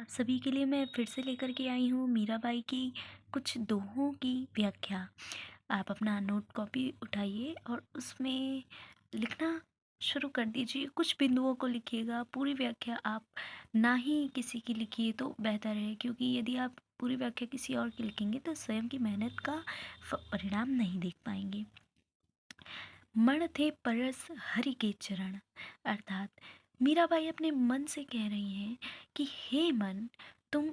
आप सभी के लिए मैं फिर से लेकर के आई हूँ मीराबाई की कुछ दोहों की व्याख्या। आप अपना नोट कॉपी उठाइए और उसमें लिखना शुरू कर दीजिए। कुछ बिंदुओं को लिखिएगा, पूरी व्याख्या आप ना ही किसी की लिखिए तो बेहतर है, क्योंकि यदि आप पूरी व्याख्या किसी और की लिखेंगे तो स्वयं की मेहनत का परिणाम नहीं देख पाएंगे। मण थे परस हरि के चरण, अर्थात मीराबाई अपने मन से कह रही हैं कि हे मन, तुम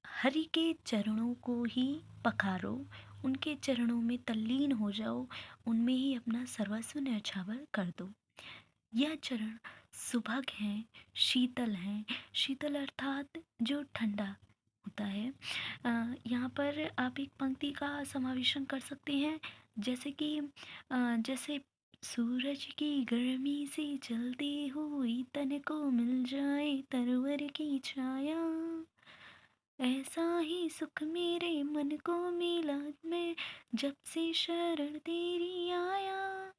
हरि के चरणों को ही पखारो, उनके चरणों में तल्लीन हो जाओ, उनमें ही अपना सर्वस्व न्यौछावर कर दो। यह चरण सुभग हैं, शीतल हैं। शीतल अर्थात जो ठंडा होता है। यहाँ पर आप एक पंक्ति का समावेशन कर सकते हैं, जैसे कि जैसे सूरज की गर्मी से जलती हुई तन को मिल जाए तरवर की छाया, ऐसा ही सुख मेरे मन को मिला, मैं जब से शरण तेरी आया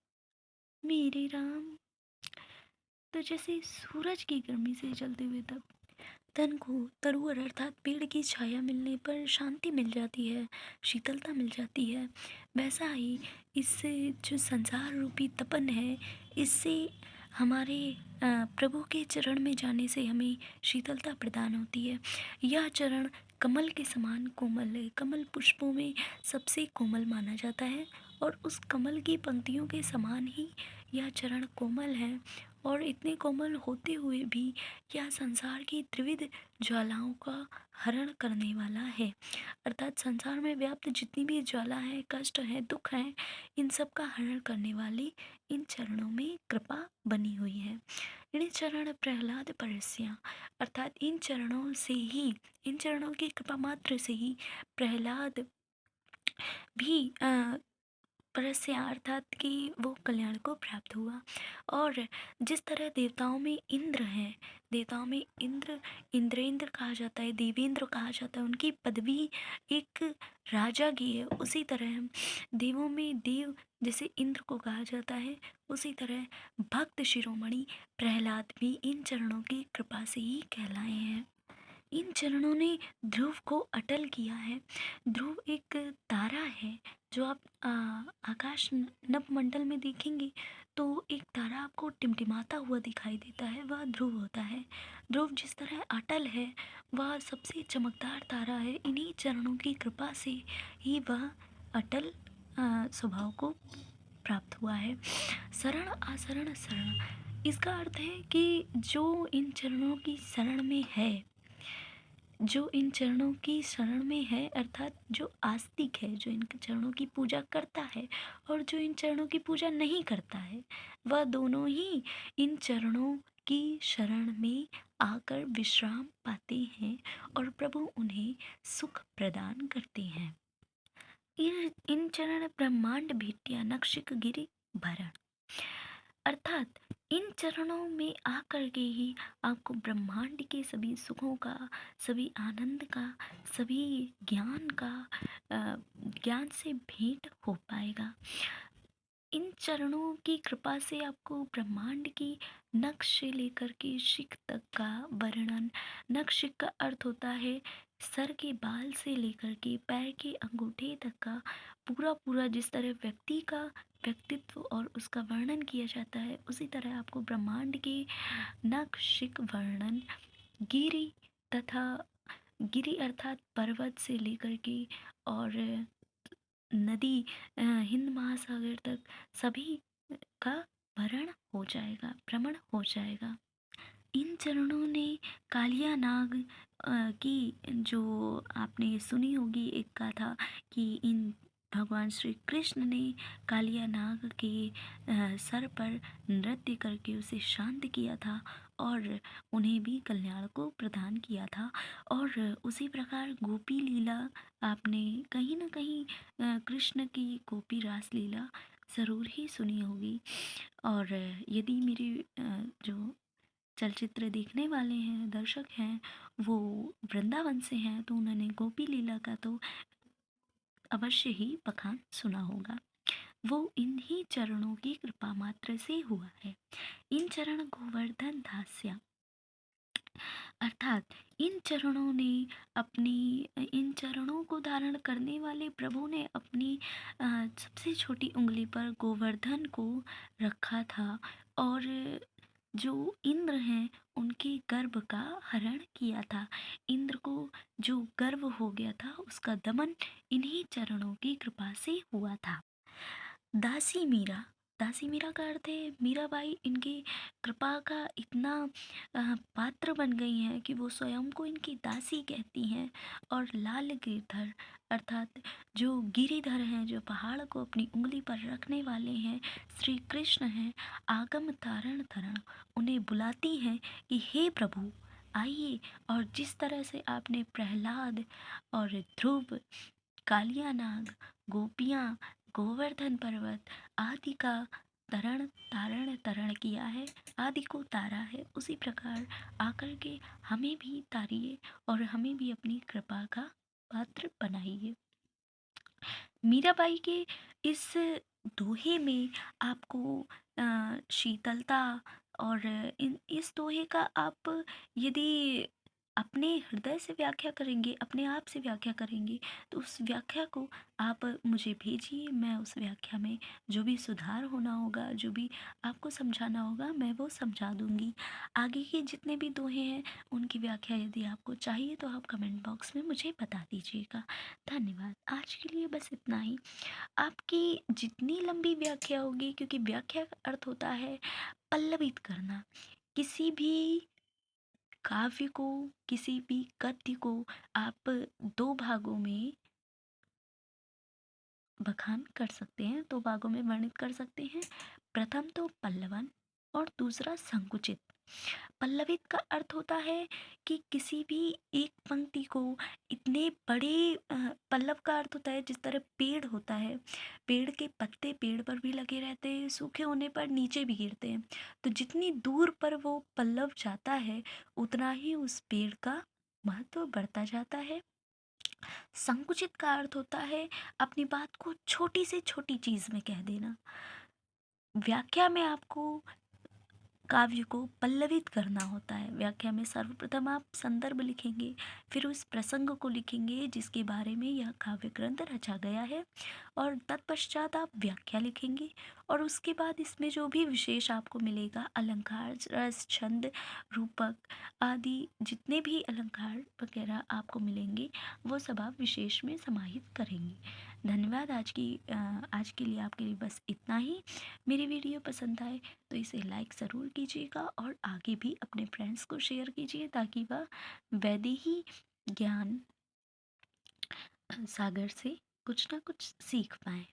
मेरे राम। तो जैसे सूरज की गर्मी से जलते हुए तब तन को तरुवर अर्थात पेड़ की छाया मिलने पर शांति मिल जाती है, शीतलता मिल जाती है, वैसा ही इससे जो संसार रूपी तपन है, इससे हमारे प्रभु के चरण में जाने से हमें शीतलता प्रदान होती है। यह चरण कमल के समान कोमल है, कमल पुष्पों में सबसे कोमल माना जाता है और उस कमल की पंक्तियों के समान ही यह चरण कोमल है। और इतने कोमल होते हुए भी यह संसार की त्रिविध ज्वालाओं का हरण करने वाला है, अर्थात संसार में व्याप्त जितनी भी ज्वाला है, कष्ट है, दुख है, इन सब का हरण करने वाली इन चरणों में कृपा बनी हुई है। इन चरण प्रहलाद परस्या, अर्थात इन चरणों से ही, इन चरणों की कृपा मात्र से ही प्रहलाद भी परस्या अर्थात कि वो कल्याण को प्राप्त हुआ। और जिस तरह देवताओं में इंद्र हैं, देवताओं में इंद्र इंद्रेंद्र कहा जाता है, देवेंद्र कहा जाता है, उनकी पदवी एक राजा की है, उसी तरह देवों में देव जैसे इंद्र को कहा जाता है, उसी तरह भक्त शिरोमणि प्रहलाद भी इन चरणों की कृपा से ही कहलाए हैं। इन चरणों ने ध्रुव को अटल किया है। ध्रुव एक तारा है, जो आप आकाश नभमंडल में देखेंगे तो एक तारा आपको टिमटिमाता हुआ दिखाई देता है, वह ध्रुव होता है। ध्रुव जिस तरह अटल है, वह सबसे चमकदार तारा है। इन्हीं चरणों की कृपा से ही वह अटल स्वभाव को प्राप्त हुआ है। शरण आशरण शरण, इसका अर्थ है कि जो इन चरणों की शरण में है, जो इन चरणों की शरण में है, अर्थात जो आस्तिक है, जो इन चरणों की पूजा करता है और जो इन चरणों की पूजा नहीं करता है, वह दोनों ही इन चरणों की शरण में आकर विश्राम पाते हैं और प्रभु उन्हें सुख प्रदान करते हैं। इन चरण ब्रह्मांड भेटिया नक्षिक गिरि भरण, अर्थात इन चरणों में आकर के ही आपको ब्रह्मांड के सभी सुखों का, सभी आनंद का, सभी ज्ञान का ज्ञान से भेंट हो पाएगा। इन चरणों की कृपा से आपको ब्रह्मांड की नक्श से लेकर के शिख तक का वर्णन, नक्श शिख का अर्थ होता है सर के बाल से लेकर के पैर के अंगूठे तक का पूरा पूरा, जिस तरह व्यक्ति का व्यक्तित्व और उसका वर्णन किया जाता है, उसी तरह आपको ब्रह्मांड के नक्श शिख वर्णन, गिरि तथा गिरि अर्थात पर्वत से लेकर के और नदी हिंद महासागर तक सभी का भरण हो जाएगा, भ्रमण हो जाएगा। इन चरणों ने कालिया नाग की, जो आपने सुनी होगी एक गाथा कि इन भगवान श्री कृष्ण ने कालिया नाग के सर पर नृत्य करके उसे शांत किया था और उन्हें भी कल्याण को प्रदान किया था। और उसी प्रकार गोपी लीला आपने कहीं ना कहीं कृष्ण की गोपी रास लीला ज़रूर ही सुनी होगी। और यदि मेरे जो चलचित्र देखने वाले हैं, दर्शक हैं, वो वृंदावन से हैं तो उन्होंने गोपी लीला का तो अवश्य ही बखान सुना होगा। वो इन्हीं चरणों की कृपा मात्र से हुआ है। इन चरण गोवर्धन दास्या, अर्थात इन चरणों को धारण करने वाले प्रभु ने अपनी सबसे छोटी उंगली पर गोवर्धन को रखा था, और जो इंद्र हैं उनके गर्भ का हरण किया था। इंद्र को जो गर्व हो गया था उसका दमन इन्हीं चरणों की कृपा से हुआ था। दासी मीरा, दासी मीरा का अर्थ है मीराबाई इनकी कृपा का इतना पात्र बन गई हैं कि वो स्वयं को इनकी दासी कहती हैं। और लाल गिरधर अर्थात जो गिरिधर हैं, जो पहाड़ को अपनी उंगली पर रखने वाले हैं, श्री कृष्ण हैं, आगम तारण तरण उन्हें बुलाती हैं कि हे प्रभु आइए। और जिस तरह से आपने प्रहलाद और ध्रुव, कालिया नाग, गोपियाँ, गोवर्धन पर्वत आदि का तरण किया है, आदि को तारा है, उसी प्रकार आकर के हमें भी तारिए और हमें भी अपनी कृपा का पात्र बनाइए। मीराबाई के इस दोहे में आपको शीतलता और इस दोहे का आप यदि अपने हृदय से व्याख्या करेंगे, अपने आप से व्याख्या करेंगे, तो उस व्याख्या को आप मुझे भेजिए। मैं उस व्याख्या में जो भी सुधार होना होगा, जो भी आपको समझाना होगा, मैं वो समझा दूंगी। आगे के जितने भी दोहे हैं उनकी व्याख्या यदि आपको चाहिए तो आप कमेंट बॉक्स में मुझे बता दीजिएगा। धन्यवाद। आज के लिए बस इतना ही। आपकी जितनी लंबी व्याख्या होगी, क्योंकि व्याख्या का अर्थ होता है पल्लवित करना, किसी भी काव्य को, किसी भी गद्य को आप दो भागों में बखान कर सकते हैं, दो भागों में वर्णित कर सकते हैं। प्रथम तो पल्लवन और दूसरा संकुचित। पल्लवित का अर्थ होता है कि किसी भी एक पंक्ति को इतने बड़े पल्लव का अर्थ होता है जिस तरह पेड़ होता है, पेड़ के पत्ते पेड़ पर भी लगे रहते हैं, सूखे होने पर नीचे भी गिरते हैं, तो जितनी दूर पर वो पल्लव जाता है उतना ही उस पेड़ का महत्व बढ़ता जाता है। संकुचित का अर्थ होता है अपनी बात को छोटी से छोटी चीज में कह देना। व्याख्या में आपको काव्य को पल्लवित करना होता है। व्याख्या में सर्वप्रथम आप संदर्भ लिखेंगे, फिर उस प्रसंग को लिखेंगे जिसके बारे में यह काव्य ग्रंथ रचा गया है, और तत्पश्चात आप व्याख्या लिखेंगे। और उसके बाद इसमें जो भी विशेष आपको मिलेगा, अलंकार, रस, छंद, रूपक आदि जितने भी अलंकार वगैरह आपको मिलेंगे वो सब आप विशेष में समाहित करेंगे। धन्यवाद। आज के लिए आपके लिए बस इतना ही। मेरी वीडियो पसंद आए तो इसे लाइक ज़रूर कीजिएगा और आगे भी अपने फ्रेंड्स को शेयर कीजिए ताकि वह वैदेही ज्ञान सागर से कुछ ना कुछ सीख पाएँ।